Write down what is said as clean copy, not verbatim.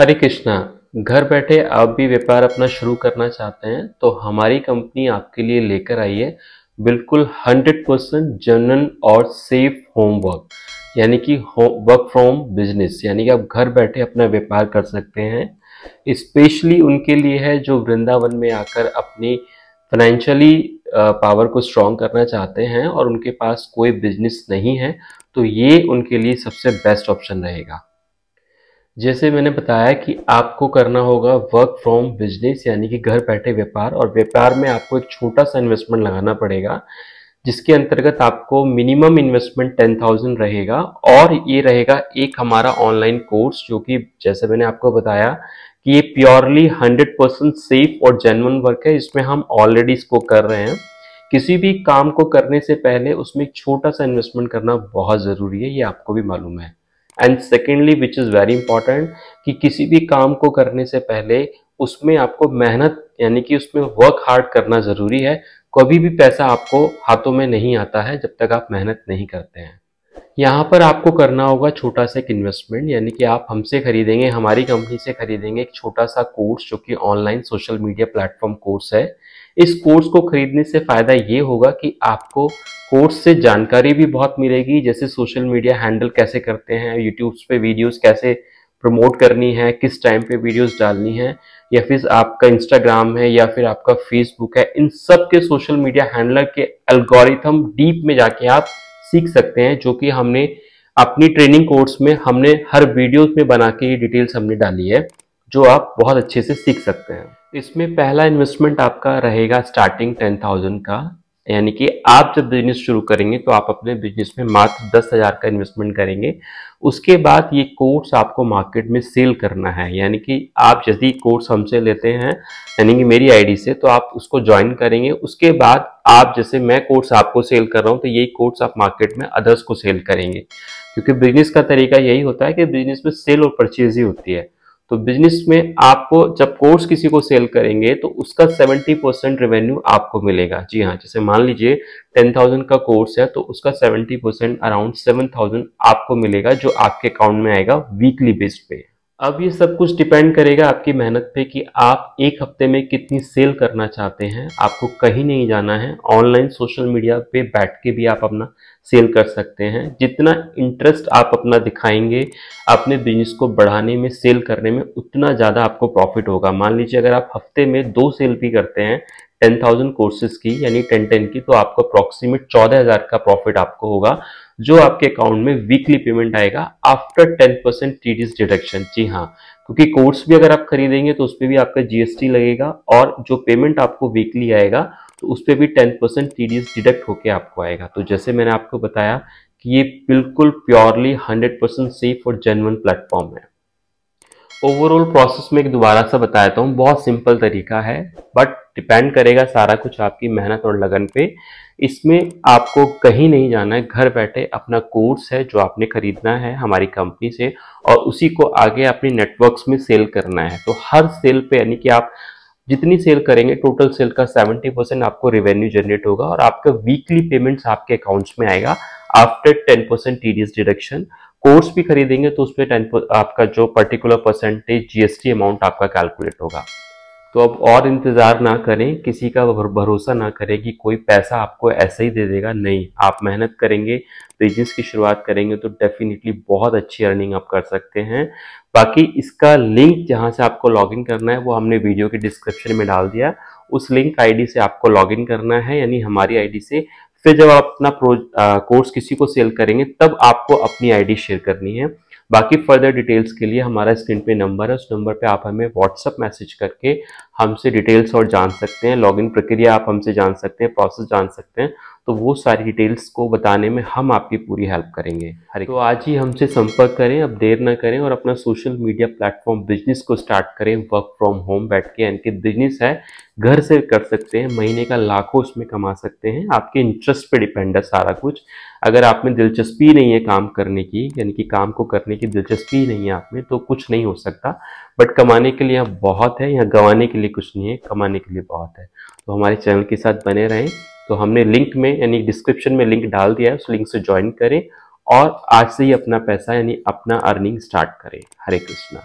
हरे कृष्णा। घर बैठे आप भी व्यापार अपना शुरू करना चाहते हैं तो हमारी कंपनी आपके लिए लेकर आई है बिल्कुल 100% जनरल और सेफ होम वर्क, यानी कि वर्क फ्रॉम बिजनेस, यानी कि आप घर बैठे अपना व्यापार कर सकते हैं। स्पेशली उनके लिए है जो वृंदावन में आकर अपनी फाइनेंशियली पावर को स्ट्रॉन्ग करना चाहते हैं और उनके पास कोई बिजनेस नहीं है, तो ये उनके लिए सबसे बेस्ट ऑप्शन रहेगा। जैसे मैंने बताया कि आपको करना होगा वर्क फ्रॉम बिजनेस, यानी कि घर बैठे व्यापार, और व्यापार में आपको एक छोटा सा इन्वेस्टमेंट लगाना पड़ेगा जिसके अंतर्गत आपको मिनिमम इन्वेस्टमेंट 10,000 रहेगा। और ये रहेगा एक हमारा ऑनलाइन कोर्स जो कि जैसे मैंने आपको बताया कि ये प्योरली 100% सेफ और जेन्युइन वर्क है। इसमें हम ऑलरेडी इसको कर रहे हैं। किसी भी काम को करने से पहले उसमें एक छोटा सा इन्वेस्टमेंट करना बहुत ज़रूरी है, ये आपको भी मालूम है। And secondly which is very important कि किसी भी काम को करने से पहले उसमें आपको मेहनत यानी कि उसमें वर्क हार्ड करना ज़रूरी है। कभी भी पैसा आपको हाथों में नहीं आता है जब तक आप मेहनत नहीं करते हैं। यहाँ पर आपको करना होगा छोटा सा एक इन्वेस्टमेंट, यानी कि आप हमसे खरीदेंगे, हमारी कंपनी से खरीदेंगे एक छोटा सा कोर्स जो कि online social media platform course है। इस कोर्स को खरीदने से फ़ायदा ये होगा कि आपको कोर्स से जानकारी भी बहुत मिलेगी, जैसे सोशल मीडिया हैंडल कैसे करते हैं, यूट्यूब पे वीडियोस कैसे प्रमोट करनी है, किस टाइम पे वीडियोस डालनी है, या फिर आपका इंस्टाग्राम है या फिर आपका फेसबुक है, इन सब के सोशल मीडिया हैंडलर के एल्गोरिथम डीप में जाके आप सीख सकते हैं, जो कि हमने अपनी ट्रेनिंग कोर्स में हमने हर वीडियो में बना के ये डिटेल्स हमने डाली है, जो आप बहुत अच्छे से सीख सकते हैं। इसमें पहला इन्वेस्टमेंट आपका रहेगा स्टार्टिंग 10,000 का, यानी कि आप जब बिजनेस शुरू करेंगे तो आप अपने बिजनेस में मात्र 10,000 का इन्वेस्टमेंट करेंगे। उसके बाद ये कोर्स आपको मार्केट में सेल करना है, यानी कि आप यदि कोर्स हमसे लेते हैं यानी कि मेरी आईडी से, तो आप उसको ज्वाइन करेंगे। उसके बाद आप जैसे मैं कोर्स आपको सेल कर रहा हूँ तो यही कोर्स आप मार्केट में अदर्स को सेल करेंगे, क्योंकि बिजनेस का तरीका यही होता है कि बिजनेस में सेल और परचेज ही होती है। तो बिजनेस में आपको जब कोर्स किसी को सेल करेंगे तो उसका 70% रेवेन्यू आपको मिलेगा। जी हाँ, जैसे मान लीजिए 10,000 का कोर्स है तो उसका 70% अराउंड 7,000 आपको मिलेगा, जो आपके अकाउंट में आएगा वीकली बेस्ड पे। अब ये सब कुछ डिपेंड करेगा आपकी मेहनत पे कि आप एक हफ्ते में कितनी सेल करना चाहते हैं। आपको कहीं नहीं जाना है, ऑनलाइन सोशल मीडिया पे बैठ के भी आप अपना सेल कर सकते हैं। जितना इंटरेस्ट आप अपना दिखाएंगे अपने बिजनेस को बढ़ाने में, सेल करने में, उतना ज़्यादा आपको प्रॉफिट होगा। मान लीजिए अगर आप हफ्ते में 2 सेल भी करते हैं 10,000 कोर्सेज की, यानी 10 की, तो आपको अप्रॉक्सीमेट 14,000 का प्रॉफिट आपको होगा, जो आपके अकाउंट में वीकली पेमेंट आएगा आफ्टर 10% टीडीएस डिडक्शन। जी हाँ, क्योंकि कोर्स भी अगर आप खरीदेंगे तो उस पर भी आपका जीएसटी लगेगा, और जो पेमेंट आपको वीकली आएगा तो उस पर भी 10% टीडीएस डिडक्ट होके आपको आएगा। तो जैसे मैंने आपको बताया कि ये बिल्कुल प्योरली 100% सेफ और जेन्युइन प्लेटफॉर्म है। ओवरऑल प्रोसेस में एक दोबारा सा बता देता हूँ, बहुत सिंपल तरीका है, बट डिपेंड करेगा सारा कुछ आपकी मेहनत और लगन पे। इसमें आपको कहीं नहीं जाना है, घर बैठे अपना कोर्स है जो आपने खरीदना है हमारी कंपनी से, और उसी को आगे अपनी नेटवर्क्स में सेल करना है। तो हर सेल पे, यानी कि आप जितनी सेल करेंगे टोटल सेल का 70% आपको रेवेन्यू जनरेट होगा, और आपका वीकली पेमेंट्स आपके अकाउंट्स में आएगा आफ्टर 10% टीडीएस डिडक्शन। कोर्स भी खरीदेंगे तो उसमें 10 आपका जो पर्टिकुलर परसेंटेज जीएसटी अमाउंट आपका कैलकुलेट होगा। तो अब और इंतजार ना करें, किसी का भरोसा ना करें कि कोई पैसा आपको ऐसे ही दे देगा। नहीं, आप मेहनत करेंगे, बिजनेस की शुरुआत करेंगे तो डेफिनेटली बहुत अच्छी अर्निंग आप कर सकते हैं। बाकी इसका लिंक जहां से आपको लॉगिन करना है वो हमने वीडियो के डिस्क्रिप्शन में डाल दिया। उस लिंक आईडी से आपको लॉगिन करना है, यानी हमारी आईडी से। फिर जब आप अपना कोर्स किसी को सेल करेंगे तब आपको अपनी आईडी शेयर करनी है। बाकी फर्दर डिटेल्स के लिए हमारा स्क्रीन पे नंबर है, उस नंबर पे आप हमें व्हाट्सएप मैसेज करके हमसे डिटेल्स और जान सकते हैं। लॉगिन प्रक्रिया आप हमसे जान सकते हैं, प्रोसेस जान सकते हैं, तो वो सारी डिटेल्स को बताने में हम आपकी पूरी हेल्प करेंगे। तो आज ही हमसे संपर्क करें, अब देर ना करें, और अपना सोशल मीडिया प्लेटफॉर्म बिजनेस को स्टार्ट करें वर्क फ्रॉम होम बैठ के। यानी कि बिजनेस है, घर से कर सकते हैं, महीने का लाखों उसमें कमा सकते हैं। आपके इंटरेस्ट पे डिपेंड है सारा कुछ। अगर आप में दिलचस्पी नहीं है काम करने की, यानी कि काम को करने की दिलचस्पी नहीं है आप में, तो कुछ नहीं हो सकता। बट कमाने के लिए यहाँ बहुत है, यहाँ गंवाने के लिए कुछ नहीं है, कमाने के लिए बहुत है। तो हमारे चैनल के साथ बने रहें। तो हमने लिंक में यानी डिस्क्रिप्शन में लिंक डाल दिया है, उस लिंक से ज्वाइन करें और आज से ही अपना पैसा यानी अपना अर्निंग स्टार्ट करें। हरे कृष्णा।